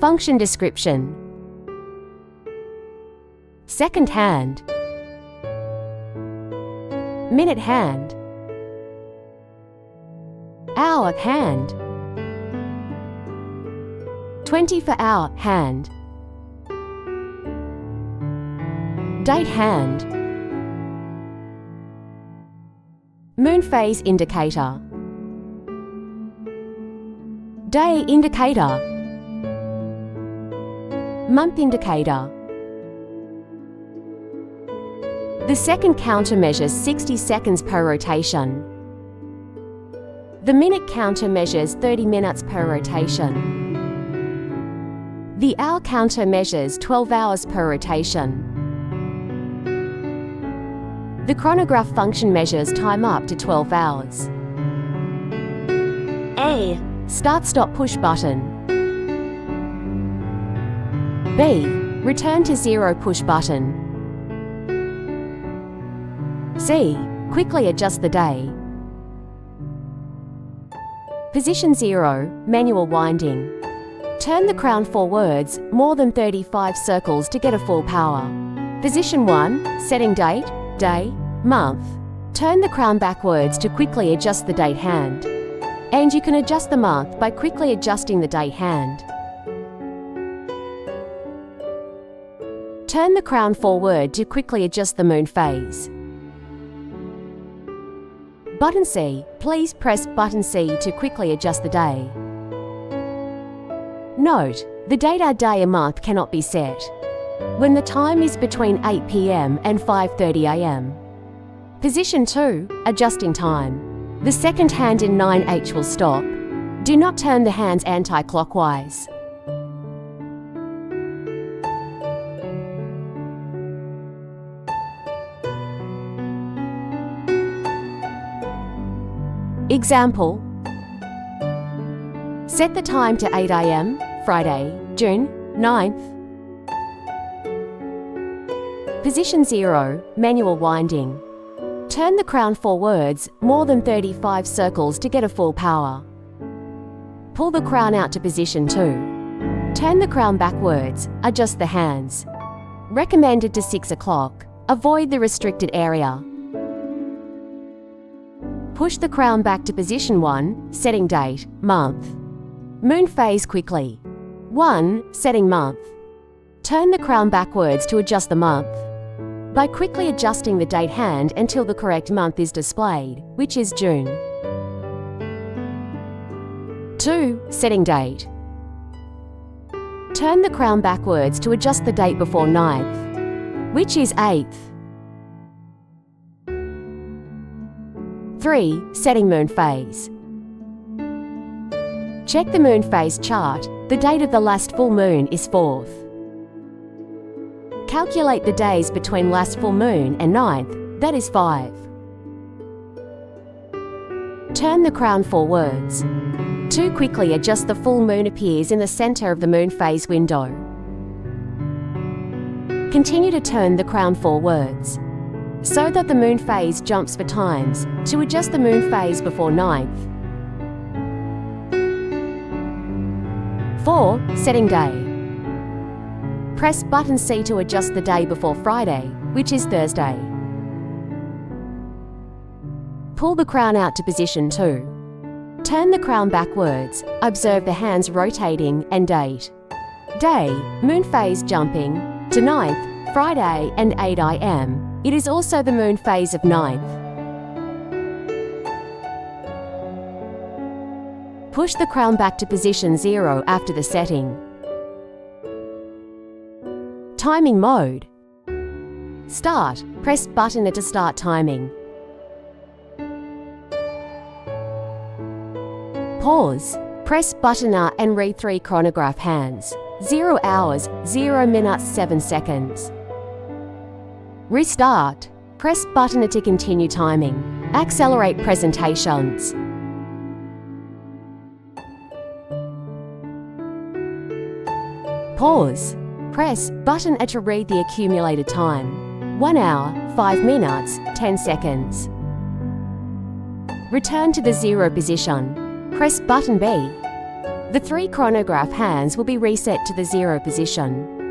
Function description. Second hand. Minute hand. Hour hand. 24-hour hand. Date hand. Moon phase indicator. Day indicator. Month indicator. The second counter measures 60 seconds per rotation. The minute counter measures 30 minutes per rotation. The hour counter measures 12 hours per rotation. The chronograph function measures time up to 12 hours. A. Start-stop push button. B. Return to zero push button. C. Quickly adjust the day. Position 0, manual winding. Turn the crown forwards more than 35 circles to get a full power. Position 1, setting date, day, month. Turn the crown backwards to quickly adjust the date hand. And you can adjust the month by quickly adjusting the date hand. Turn the crown forward to quickly adjust the moon phase. Button C. Please press button C to quickly adjust the day. Note: the date, hour, day, and month cannot be set when the time is between 8 p.m. and 5:30 a.m. Position 2, adjusting time. The second hand in 9H will stop. Do not turn the hands anti-clockwise. Example. Set the time to 8 a.m., Friday, June 9th. Position 0, manual winding. Turn the crown forwards more than 35 circles to get a full power. Pull the crown out to position 2. Turn the crown backwards, adjust the hands. Recommended to 6 o'clock. Avoid the restricted area. Push the crown back to position 1, setting date, month. Moon phase quickly. 1, setting month. Turn the crown backwards to adjust the month by quickly adjusting the date hand until the correct month is displayed, which is June. 2, setting date. Turn the crown backwards to adjust the date before 9th, which is 8th. 3, setting moon phase. Check the moon phase chart. The date of the last full moon is 4th. Calculate the days between last full moon and 9th, that is 5. Turn the crown forwards. To quickly adjust, the full moon appears in the center of the moon phase window. Continue to turn the crown forwards so that the moon phase jumps for times to adjust the moon phase before 9th. 4, setting day. Press button C to adjust the day before Friday, which is Thursday. Pull the crown out to position 2. Turn the crown backwards, observe the hands rotating and date. Day, moon phase jumping to 9th, Friday and 8 a.m. It is also the moon phase of 9th. Push the crown back to position 0 after the setting. Timing mode. Start. Press button to start timing. Pause. Press button R and read 3 chronograph hands. 0 hours, 0 minutes, 7 seconds. Restart. Press button to continue timing. Accelerate presentations. Pause. Press button to read the accumulated time. 1 hour, 5 minutes, 10 seconds. Return to the 0 position. Press button B. The 3 chronograph hands will be reset to the 0 position.